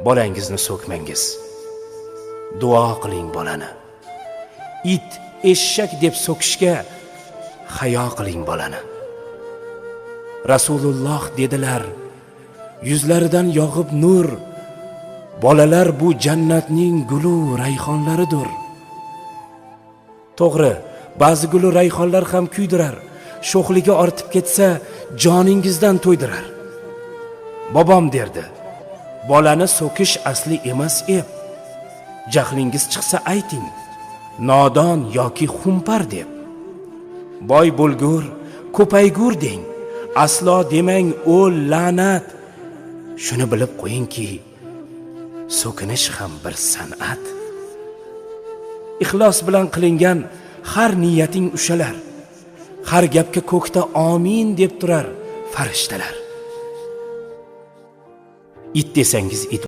bolangizni so'kmangiz. Duo qiling bolani. It, eshak deb so'kishga hayo qiling bolani. Rasululloh dedilar, yuzlaridan yog'ib nur, bolalar bu jannatning gulu rayhonlaridir. To'g'ri, ba'zi gulu rayhonlar ham kuydirar, sho'xligi ortib ketsa joningizdan to'ydirar. Bobom derdi, bolani so'kish asli emas ep. Jahlingiz chiqsa ayting, nodon yoki xumpar deb. Boy bo'lgur, ko'paygur deng, aslo demang o la'nat. Shuni bilib qo'yingki, so'kinish ham bir san'at. Ixlos bilan qilingan har niyating ushalar. Har gapga ko'kda amin deb turar farishtalar. It desangiz it